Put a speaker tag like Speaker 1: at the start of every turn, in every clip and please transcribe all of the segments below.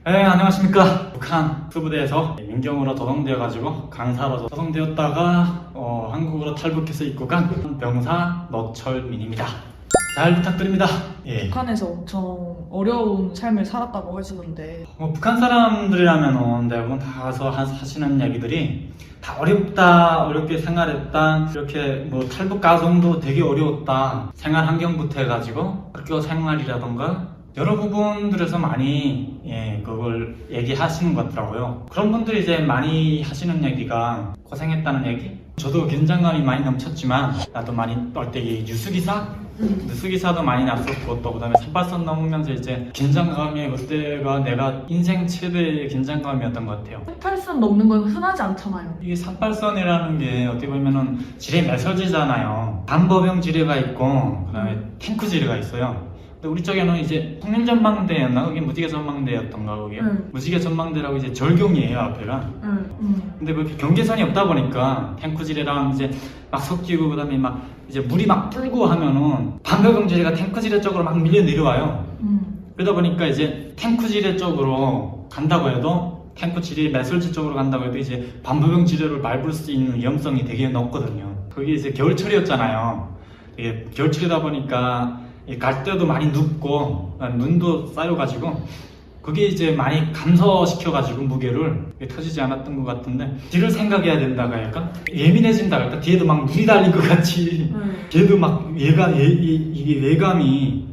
Speaker 1: 네, 안녕하십니까. 북한 수부대에서 민경으로 도성되어가지고 강사로 도성되었다가 한국으로 탈북해서 입국한 병사 노철민입니다. 잘 부탁드립니다. 예.
Speaker 2: 북한에서 엄청 어려운 삶을 살았다고 하시는데
Speaker 1: 북한 사람들이라면 대부분 다 가서 하시는 얘기들이 다 어렵다, 어렵게 생활했다, 이렇게 탈북 과정도 되게 어려웠다, 생활 환경부터 해가지고 학교 생활이라던가 여러 부분들에서 많이 그걸 얘기하시는 것 같더라고요. 그런 분들이 이제 많이 하시는 얘기가 고생했다는 얘기? 저도 긴장감이 많이 넘쳤지만 나도 많이 때 뉴스기사도 많이 났었고 또 그다음에 38선 넘으면서 이제 긴장감이 그때가 내가 인생 최대의 긴장감이었던 것 같아요.
Speaker 2: 38선 넘는 건 흔하지 않잖아요.
Speaker 1: 이게 38선이라는 게 어떻게 보면은 지뢰 매설지잖아요. 반보병 지뢰가 있고 그다음에 탱크 지뢰가 있어요. 근데 우리 쪽에는 이제 통일전망대였나? 그게 무지개 전망대였던가 그게? 무지개 전망대라고 이제 절경이에요 앞에가. 근데 그 경계선이 없다 보니까 탱크 지뢰랑 이제 막 섞이고 그다음에 막 이제 물이 막 불고 하면은 반보병 지뢰가 탱크 지뢰 쪽으로 막 밀려 내려와요. 그러다 보니까 이제 탱크 지뢰 쪽으로 간다고 해도 탱크 지뢰 매설지 쪽으로 간다고 해도 이제 반보병 지뢰를 밟을 수 있는 위험성이 되게 높거든요. 그게 이제 겨울철이었잖아요. 이게 겨울철이다 보니까 갈 때도 많이 눕고 눈도 쌓여가지고 그게 이제 많이 감소시켜가지고 무게를 터지지 않았던 것 같은데 뒤를 생각해야 된다고 할까? 예민해진다고 할까? 뒤에도 막 눈이 달린 것 같이 뒤에도 막 이게 외감이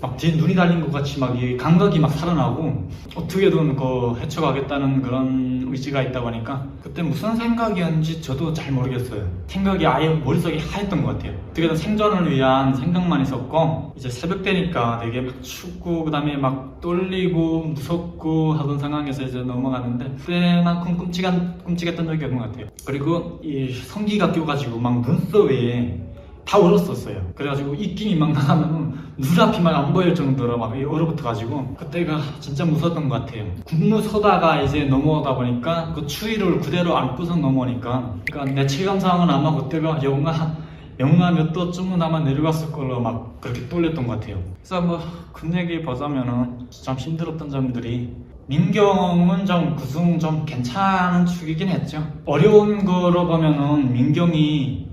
Speaker 1: 막 뒤에 눈이 달린 것 같이 막 이 감각이 막 살아나고 어떻게든 헤쳐가겠다는 그런 의지가 있다 보니까 그때 무슨 생각이었는지 저도 잘 모르겠어요. 생각이 아예 머릿속이 하였던 것 같아요. 어떻게든 생존을 위한 생각만 있었고 이제 새벽 되니까 되게 막 춥고 그 다음에 막 떨리고 무섭고 하던 상황에서 이제 넘어가는데 그때만큼 끔찍했던 적이 없는 것 같아요. 그리고 이 성기가 껴가지고 막 눈썹에 다 얼었었어요. 그래가지고 입김이 막 나가면 눈앞이 막 안 보일 정도로 막 얼어붙어가지고 그때가 진짜 무서웠던 것 같아요. 군무 서다가 이제 넘어오다 보니까 그 추위를 그대로 안고서 넘어오니까 그러니까 내 체감상은 아마 그때가 영하 몇 도쯤은 아마 내려갔을 걸로 막 그렇게 떨렸던 것 같아요. 그래서 큰 얘기 보자면은 참 힘들었던 점들이 민경은 좀 괜찮은 축이긴 했죠. 어려운 거로 보면은 민경이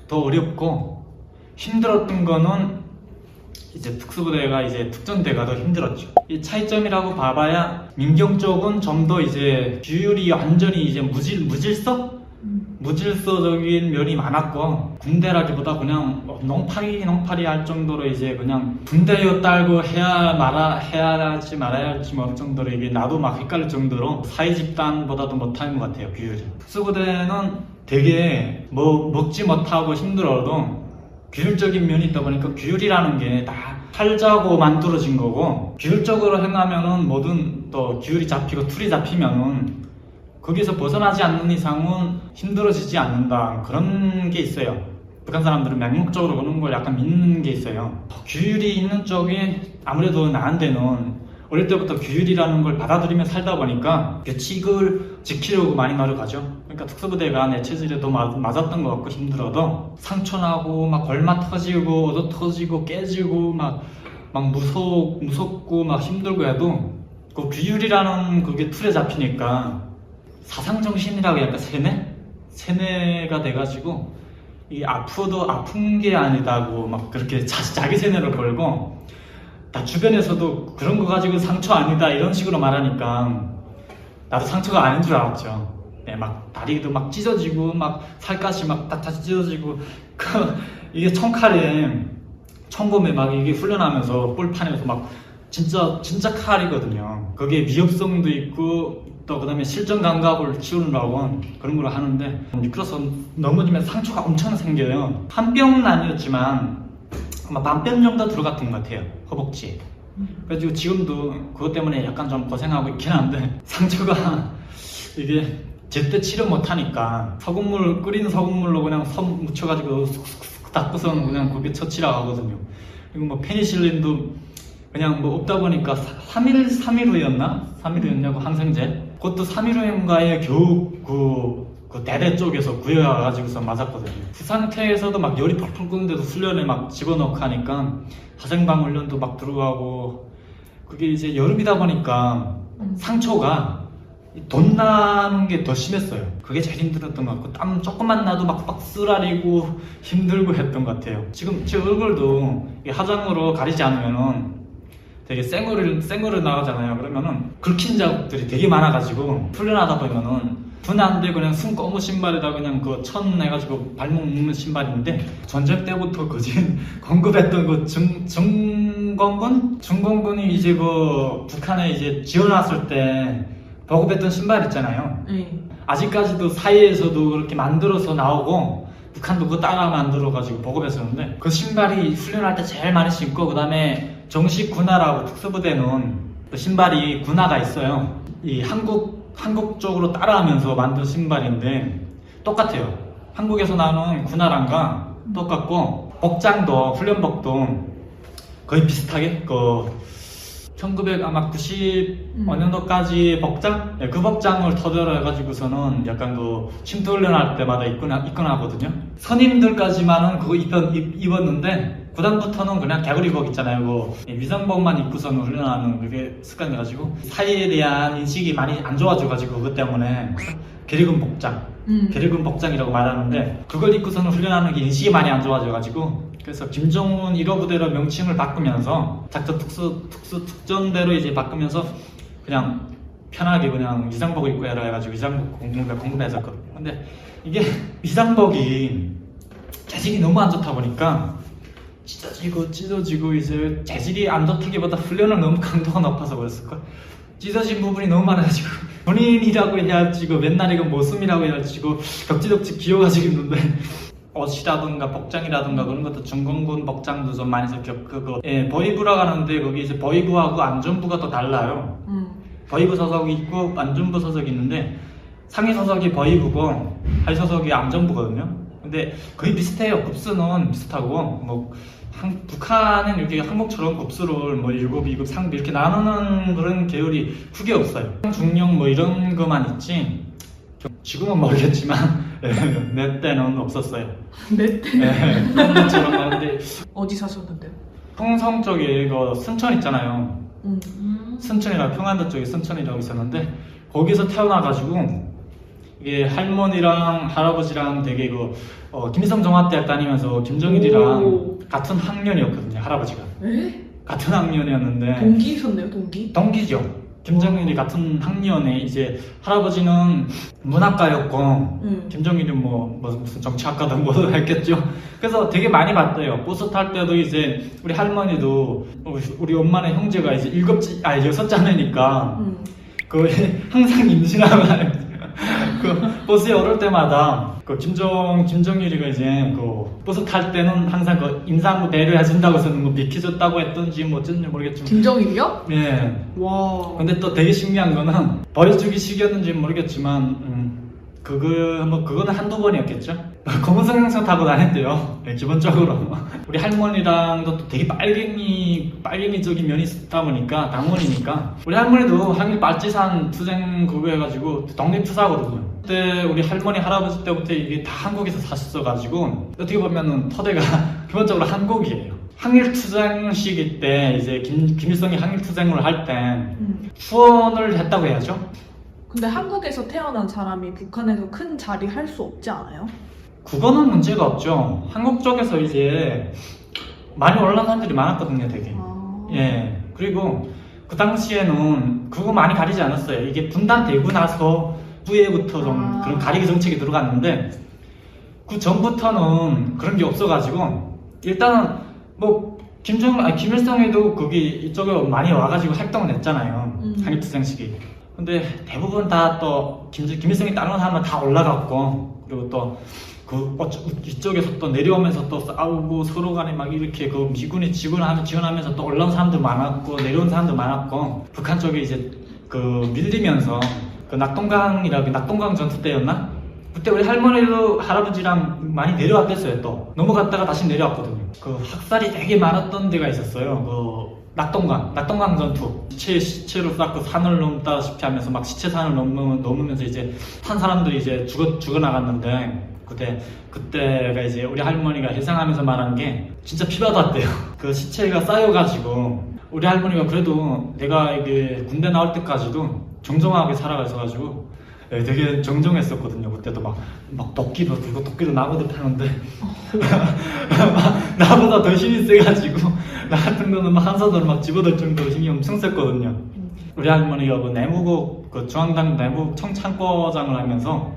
Speaker 1: 더 어렵고 힘들었던 거는 이제 특수부대가 이제 특전대가 더 힘들었죠. 이 차이점이라고 봐봐야 민경 쪽은 좀 더 이제 규율이 완전히 이제 무질서적인 면이 많았고 군대라기보다 그냥 농파리 할 정도로 이제 그냥 군대요 딸고 해야 할지 말아야 할지 모를 정도로 이게 나도 막 헷갈릴 정도로 사회 집단보다도 못한 것 같아요. 규율이. 특수부대는 되게 먹지 못하고 힘들어도 규율적인 면이 있다 보니까 규율이라는 게 다 살자고 만들어진 거고 규율적으로 행하면은 뭐든 또 규율이 잡히고 틀이 잡히면은 거기서 벗어나지 않는 이상은 힘들어지지 않는다 그런 게 있어요. 북한 사람들은 맹목적으로 보는 걸 약간 믿는 게 있어요. 규율이 있는 쪽이 아무래도 나한테는 어릴 때부터 규율이라는 걸 받아들이며 살다 보니까 규칙을 지키려고 많이 노력하죠. 그러니까 특수부대가 내 체질에도 맞았던 것 같고 힘들어도 상처나고 막 골마 터지고 얻어 터지고 깨지고 막 무섭고 막 힘들고 해도 그 규율이라는 그게 틀에 잡히니까 사상정신이라고 약간 세뇌가 돼가지고 이 아프도 아픈 게 아니다고 막 그렇게 자기 세뇌를 걸고 나 주변에서도 그런 거 가지고 상처 아니다 이런 식으로 말하니까 나도 상처가 아닌 줄 알았죠. 막 다리도 막 찢어지고 막 살갗이 막 다시 찢어지고 이게 청검에 막 이게 훈련하면서 볼판에서 막 진짜 칼이거든요. 거기에 위협성도 있고 또 그다음에 실전 감각을 키우느라고 그런 걸 하는데 미끄러서 넘어지면 상처가 엄청 생겨요. 한 뼘은 아니었지만 아마 만 뼘 정도 들어갔던 것 같아요. 허벅지에. 그래가지고 지금도 그것 때문에 약간 좀 고생하고 있긴 한데 상처가 이게 제때 치료 못하니까 끓이는 소금물로 그냥 손 묻혀가지고 쑥쑥 닦고서는 그냥 그게 처치라고 하거든요. 그리고 페니실린도 그냥 없다 보니까 3일 후였냐고 항생제 그것도 3일 후인가에 겨우 그 대대 쪽에서 구해와가지고서 맞았거든요. 그 상태에서도 막 열이 펄펄 끓는데도 훈련에 막 집어넣고 하니까 화생방 훈련도 막 들어가고 그게 이제 여름이다 보니까 상처가 돈 나는 게 더 심했어요. 그게 제일 힘들었던 것 같고 땀 조금만 나도 막 쓰라리고 힘들고 했던 것 같아요. 지금 제 얼굴도 이 화장으로 가리지 않으면은 되게 생얼을 나가잖아요. 그러면은 긁힌 자국들이 되게 많아가지고 훈련하다 보면은 분 안 돼 그냥 순 검은 신발에다 그냥 그 천 해가지고 발목 묶는 신발인데 전쟁 때부터 거진 공급했던 그 중공군이 이제 그 북한에 이제 지어놨을 때 보급했던 신발 있잖아요. 아직까지도 사이에서도 그렇게 만들어서 나오고 북한도 그거 따라 만들어가지고 보급했었는데 그 신발이 훈련할 때 제일 많이 신고 그 다음에 정식 군화라고 특수부대는 그 신발이 군화가 있어요. 이 한국 쪽으로 따라하면서 만든 신발인데 똑같아요. 한국에서 나오는 군화랑과 똑같고 복장도 훈련복도 거의 비슷하게 그 1995년도까지 복장? 네, 그 복장을 토대로 해가지고서는 약간 그 침투훈련할 때마다 입거나 하거든요. 선임들까지만은 그거 입었는데 그다음부터는 그냥 개구리복 있잖아요. 그 위상복만 입고서는 훈련하는 그게 습관이가지고 사이에 대한 인식이 많이 안 좋아져가지고 그것 때문에 계리금 복장이라고 말하는데 그걸 입고서는 훈련하는 게 인식이 많이 안 좋아져가지고 그래서 김정은 1호 부대로 명칭을 바꾸면서 작전 특전대로 이제 바꾸면서 그냥 편하게 그냥 위상복을 입고 해라 해가지고 위상복 공급했었거든요. 근데 이게 위상복이 재질이 너무 안 좋다 보니까 찢어지고 이제 재질이 안 좋다기보다 훈련을 너무 강도가 높아서 그랬을까? 찢어진 부분이 너무 많아가지고 본인이라고 해야 할지 맨날 이거 모습이라고 해야 할지 덕지덕지 기어가지고 있는데 옷이라든가 복장이라든가 그런 것도 중공군 복장도 좀 많이 그거 버이부라고 하는데 거기 이제 버이부하고 안전부가 또 달라요. 버이부 소속이 있고 안전부 소속이 있는데 상위 소속이 버이부고 하위 소속이 안전부거든요. 근데 거의 비슷해요. 급수는 비슷하고 뭐 북한은 이렇게 한국처럼 급수를 뭐 1급, 2급, 상급 이렇게 나누는 그런 계열이 크게 없어요. 중령 뭐 이런 거만 있지 지금은 모르겠지만 내 때는 없었어요.
Speaker 2: 내 때?
Speaker 1: 네, 그런 건데
Speaker 2: 어디 사셨는데요?
Speaker 1: 평성 쪽에 그 순천 있잖아요. 순천이랑 평안도 쪽에 순천이라고 있었는데 거기서 태어나가지고 이게 할머니랑 할아버지랑 되게 김일성 종합대학 다니면서 김정일이랑 같은 학년이었거든요. 할아버지가 같은 학년이었는데
Speaker 2: 동기셨네요.
Speaker 1: 동기죠. 김정일이 같은 학년에 이제 할아버지는 문학가였고 김정일은 뭐 무슨 정치학과든 뭐 했겠죠. 그래서 되게 많이 봤대요. 버스 탈 때도 이제 우리 할머니도 우리 엄마네 형제가 이제 6자매니까 항상 임신하면 그 버스에 오를 때마다 그 김정일이가 이제 그 버스 탈 때는 항상 그 임산부 배려해준다고 해서 뭐 비켜줬다고 했던지 뭐 어쩐지 모르겠지만
Speaker 2: 김정일이요?
Speaker 1: 네.
Speaker 2: 와.
Speaker 1: 근데 또 되게 신기한 거는 버려주기 식이었는지 모르겠지만 그거는 한두 번이었겠죠. 검은성형선 타고 다녔대요. 네, 기본적으로 우리 할머니랑도 또 되게 빨갱이적인 면이 있다 보니까 당원이니까 우리 할머니도 항일 빨치산 투쟁 그거 해가지고 독립투사거든요. 그때 우리 할머니 할아버지 때부터 이게 다 한국에서 사셨어가지고 어떻게 보면은 토대가 기본적으로 한국이에요. 항일 투쟁 시기 때 이제 김일성이 항일 투쟁을 할 때 후원을 했다고 해야죠.
Speaker 2: 근데 한국에서 태어난 사람이 북한에서 큰 자리 할 수 없지 않아요?
Speaker 1: 그거는 문제가 없죠. 한국 쪽에서 이제 많이 올라간 사람들이 많았거든요, 되게. 예. 그리고 그 당시에는 그거 많이 가리지 않았어요. 이게 분단되고 나서 후에부터 좀 그런 가리기 정책이 들어갔는데 그 전부터는 그런 게 없어가지고 일단은 뭐 김일성에도 거기 이쪽에 많이 와가지고 활동을 했잖아요. 항일투쟁 시기. 근데 대부분 다 또 김일성이 다른 사람은 다 올라갔고 그리고 또 이쪽에서 또 내려오면서 또 싸우고 서로 간에 막 이렇게 그 미군이 지원하면서 또 올라온 사람들 많았고 내려온 사람들 많았고 북한 쪽에 이제 그 밀리면서 그 낙동강 전투 때였나? 그때 우리 할머니도 할아버지랑 많이 내려왔댔어요. 또 넘어갔다가 다시 내려왔거든요. 그 학살이 되게 많았던 데가 있었어요. 그 낙동강 전투. 시체로 쌓고 산을 넘다시피 하면서 막 시체산을 넘으면서 이제 탄 사람들이 이제 죽어나갔는데 그때가 이제 우리 할머니가 회상하면서 말한 게 진짜 피받았대요. 그 시체가 쌓여가지고 우리 할머니가 그래도 내가 이게 군대 나올 때까지도 정정하게 살아가셔가지고 되게 정정했었거든요. 그때도 막 도끼도 들고 도끼도 나무도 타는데 나보다 더 힘이 세가지고 나 같은 거는 막 한 손으로 막 집어들 정도로 힘이 엄청 셌거든요. 우리 할머니가 그 내무국 그 중앙당 내무국 청창고장을 하면서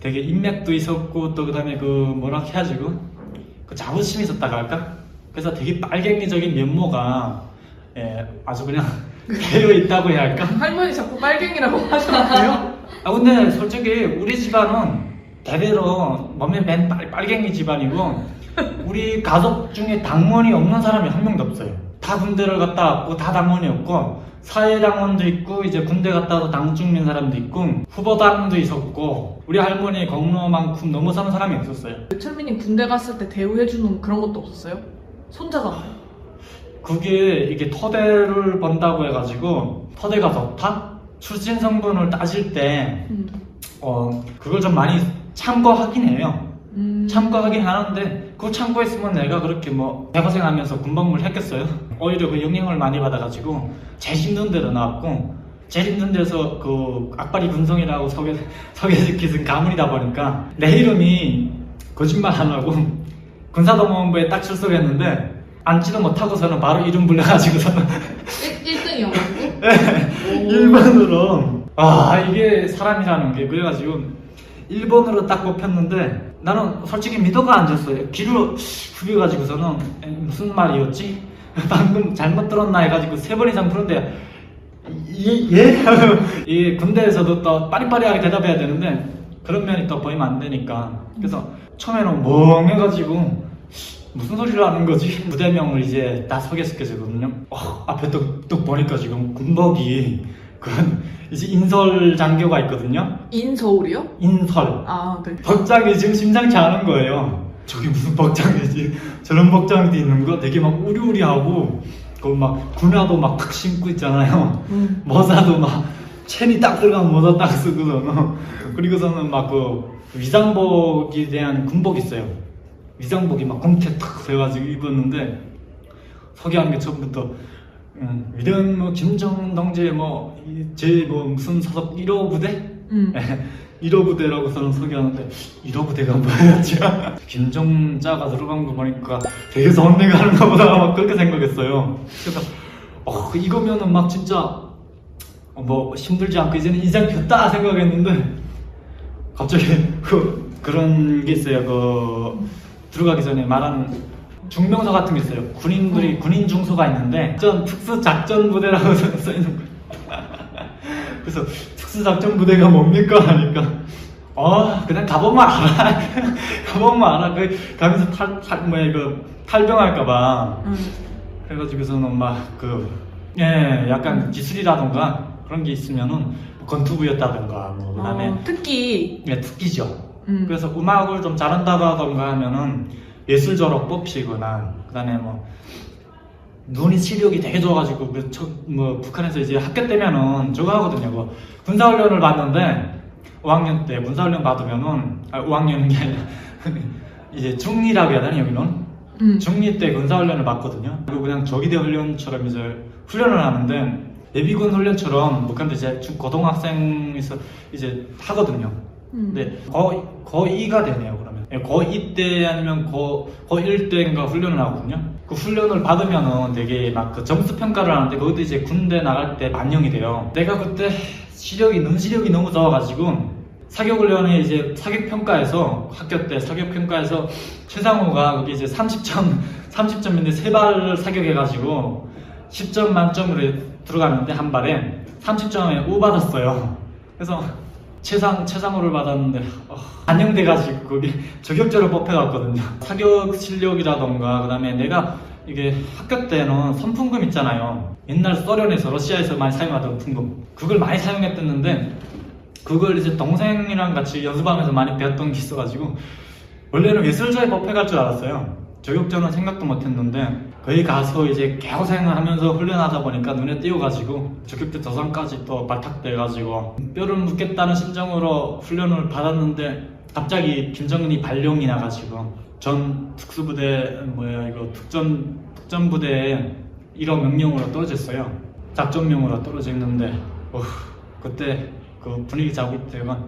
Speaker 1: 되게 인맥도 있었고 또 그다음에 그 뭐라 해가지고 그 자부심이 있었다고 할까? 그래서 되게 빨갱이적인 면모가 아주 그냥 배어 있다고 해야 할까?
Speaker 2: 할머니 자꾸 빨갱이라고 하셨나요?
Speaker 1: 아 근데 솔직히 우리 집안은 대대로 몸에 맨 빨갱이 집안이고 우리 가족 중에 당원이 없는 사람이 한 명도 없어요. 다 군대를 갔다 왔고 다 당원이었고 사회당원도 있고 이제 군대 갔다 와서 당 중인 사람도 있고 후보당도 있었고 우리 할머니 공로만큼 넘어서는 사람이 없었어요.
Speaker 2: 철민이 군대 갔을 때 대우해주는 그런 것도 없었어요? 손자잖아요.
Speaker 1: 그게 이게 토대를 번다고 해가지고 토대가 좋다? 출신 성분을 따질 때 그걸 좀 많이 참고하긴 해요. 참고하긴 하는데 그거 참고했으면 내가 그렇게 뭐 대고생하면서 군복무를 했겠어요? 오히려 그 영향을 많이 받아가지고 제일 힘든 데로 나왔고 제일 힘든 데서 그 악바리 군성이라고 소개시킨 가문이다 보니까 내 이름이 거짓말 안 하고 군사동원부에 딱 출석했는데 앉지도 못하고서는 바로 이름 불려가지고서는
Speaker 2: 1등이요?
Speaker 1: 네, 1번으로 이게 사람이라는 게 그래가지고 1번으로 딱 뽑혔는데 나는 솔직히 믿어가 안 졌어요. 귀를 후벼가지고서는 무슨 말이었지? 방금 잘못 들었나 해가지고 3번 이상 부른데 예? 이 군대에서도 또 빠리빠리하게 대답해야 되는데 그런 면이 또 보이면 안 되니까 그래서 처음에는 멍해가지고 무슨 소리를 하는 거지? 부대명을 이제 다 소개시켜주거든요. 앞에 또 보니까 지금 군복이 이제 인설 장교가 있거든요.
Speaker 2: 인서울이요?
Speaker 1: 인설.
Speaker 2: 아, 네.
Speaker 1: 복장이 지금 심상치 않은 거예요. 저게 무슨 복장이지? 저런 복장도 있는 거 되게 막 우리우리하고 그 막 군화도 막 탁 신고 있잖아요. 모자도 막 체니 딱 들어간 모자 딱 쓰고서는 그리고서는 막 그 위장복에 대한 군복이 있어요. 위장복이 막 공태 탁 세가지고 입었는데 소개하는 게 처음부터 위대한 뭐 김정은 동지의 제 무슨 소속 1호 부대? 1호 부대라고서는 소개하는데 1호 부대가 뭐였지? 김정자가 들어간 거 보니까 되게 좋은 데 가는가 보다 막 그렇게 생각했어요. 그래서 이거면은 막 진짜 힘들지 않고 이제는 인생 폈다 생각했는데 갑자기 그런 게 있어요. 들어가기 전에 말하는 중명서 같은 게 있어요. 군인들이 군인 중소가 있는데 특수작전부대라고 써있는 거예요. 그래서 특수작전부대가 뭡니까 하니까 그냥 가보면 알아. 가보면 알아. 가면서 탈병할까봐. 그래가지고서는 약간 기술이라던가 그런 게 있으면은 건투부였다던가 그다음에
Speaker 2: 특기.
Speaker 1: 네, 특기죠. 그래서 음악을 좀 잘한다던가 하면은 예술 졸업 뽑히거나 그다음에 눈이 시력이 되게 좋아가지고 북한에서 이제 학교 때면은 저거 하거든요. 군사훈련을 받는데 5학년 때 군사훈련 받으면은 5학년인 게 아니라 이제 중2라고 해야 되나 여기는? 중2 때 군사훈련을 받거든요. 그리고 그냥 조기대 훈련처럼 이제 훈련을 하는데 예비군 훈련처럼 북한도 이제 고등학생에서 이제 하거든요. 근데 고2가 되네요. 그러면 고2 때 아니면 고1 때인가 훈련을 하거든요. 그 훈련을 받으면은 되게 그 점수 평가를 하는데 거기도 이제 군대 나갈 때 반영이 돼요. 내가 그때 눈 시력이 너무 좋아가지고 사격훈련에 이제 사격평가에서 학교 때 사격평가에서 최상호가 거기 이제 30점인데 3발을 사격해가지고 10점 만점으로 들어가는데 한 발에 30점에 우 받았어요. 그래서 최상호를 받았는데 반영돼가지고 거기 저격자로 뽑혀갔거든요. 사격 실력이라던가 그다음에 내가 이게 학교 때는 선풍금 있잖아요. 옛날 소련에서 러시아에서 많이 사용하던 풍금 그걸 많이 사용했었는데 그걸 이제 동생이랑 같이 연습하면서 많이 배웠던 게 있어가지고 원래는 예술자에 뽑혀갈 줄 알았어요. 저격자는 생각도 못했는데 거기 가서 이제 개고생을 하면서 훈련하다 보니까 눈에 띄어가지고 저격대 도상까지 또 발탁돼가지고 뼈를 묻겠다는 심정으로 훈련을 받았는데 갑자기 김정은이 발령이 나가지고 전 특수부대 특전부대에 1호 명령으로 떨어졌어요. 작전명으로 떨어졌는데 그때 그 분위기 잡을 때가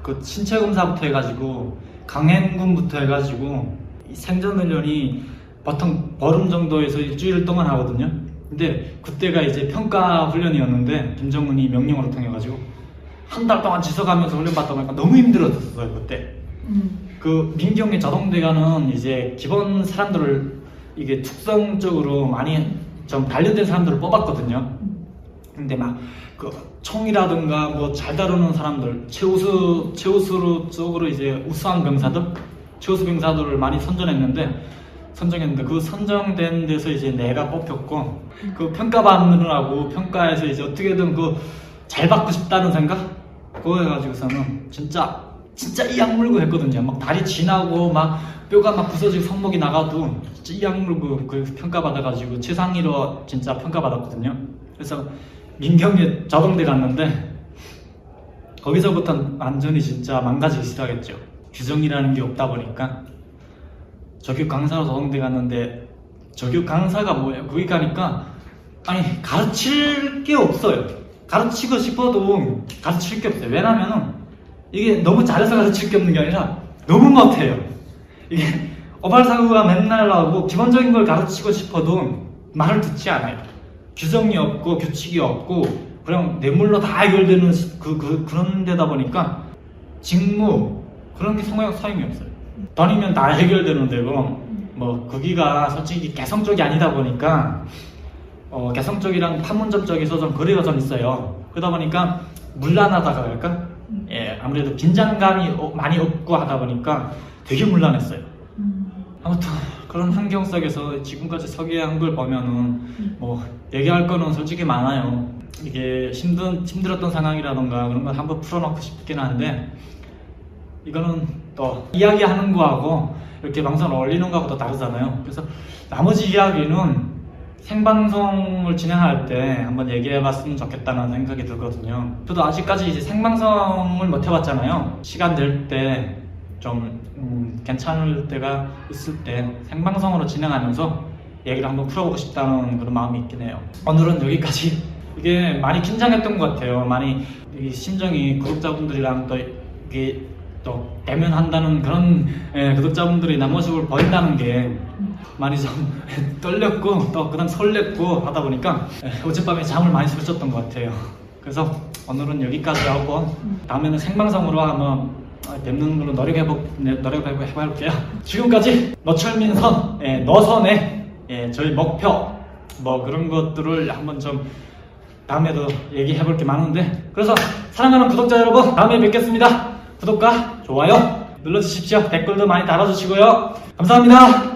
Speaker 1: 그 신체 검사부터 해가지고 강행군부터 해가지고 이 생존훈련이 보통 보름 정도에서 일주일 동안 하거든요. 근데 그때가 이제 평가 훈련이었는데 김정은이 명령으로 통해가지고 한 달 동안 지속하면서 훈련 받다 보니까 너무 힘들었어요 그때. 그 민경의 자동대가는 이제 기본 사람들을 이게 특성적으로 많이 좀 단련된 사람들을 뽑았거든요. 근데 막 그 총이라든가 뭐 잘 다루는 사람들, 최우수 쪽으로 이제 우수한 병사들, 최우수 병사들을 많이 선정했는데 그 선정된 데서 이제 내가 뽑혔고 그 평가받느라고 평가에서 이제 어떻게든 그 잘 받고 싶다는 생각? 그거 해가지고서는 진짜 이 악물고 했거든요. 막 다리 지나고 막 뼈가 막 부서지고 손목이 나가도 진짜 이 악물고 그 평가받아가지고 최상위로 진짜 평가받았거든요. 그래서 민경에 자동대 갔는데 거기서부터 완전히 진짜 망가지기 시작했죠. 규정이라는 게 없다 보니까 저격 강사로 자동대 갔는데 저격 강사가 뭐예요? 거기 가니까 아니 가르칠 게 없어요. 가르치고 싶어도 가르칠 게 없어요. 왜냐면은 이게 너무 잘해서 가르칠 게 없는 게 아니라 너무 못해요. 이게 어발사고가 맨날 나오고 기본적인 걸 가르치고 싶어도 말을 듣지 않아요. 규정이 없고 규칙이 없고 그냥 뇌물로 다 해결되는 그런 데다 보니까 직무 그런 게 소용이 없어요. 돈이면 다 해결되는 데고 뭐 거기가 솔직히 개성 쪽이 아니다 보니까 개성 쪽이랑 판문점 쪽에서 좀 거리가 좀 있어요. 그러다 보니까 문란하다가 할까? 예, 아무래도 긴장감이 많이 없고 하다 보니까 되게 문란했어요. 아무튼 그런 환경 속에서 지금까지 서게 한 걸 보면은 뭐 얘기할 거는 솔직히 많아요. 이게 힘들었던 상황이라던가 그런 걸 한번 풀어놓고 싶긴 한데 이거는 또 이야기하는 거하고 이렇게 방송을 올리는 거하고 또 다르잖아요. 그래서 나머지 이야기는 생방송을 진행할 때 한번 얘기해봤으면 좋겠다는 생각이 들거든요. 저도 아직까지 이제 생방송을 못 해봤잖아요. 시간 될 때 좀 괜찮을 때가 있을 때 생방송으로 진행하면서 얘기를 한번 풀어보고 싶다는 그런 마음이 있긴 해요. 오늘은 여기까지. 이게 많이 긴장했던 것 같아요. 많이 이 심정이 구독자분들이랑 또 이게 또 대면한다는 그런 구독자분들이 나 모습을 보인다는 게 많이 좀 떨렸고 또 그다음 설렜고 하다 보니까 어젯밤에 잠을 많이 설쳤던 것 같아요. 그래서 오늘은 여기까지 하고 다음에는 생방송으로 한번 뵙는 걸로 노력해볼게요. 지금까지 노철민선, 노선의 저희 목표 뭐 그런 것들을 한번 좀 다음에도 얘기해볼 게 많은데 그래서 사랑하는 구독자 여러분 다음에 뵙겠습니다. 구독과 좋아요 눌러주십시오. 댓글도 많이 달아주시고요. 감사합니다.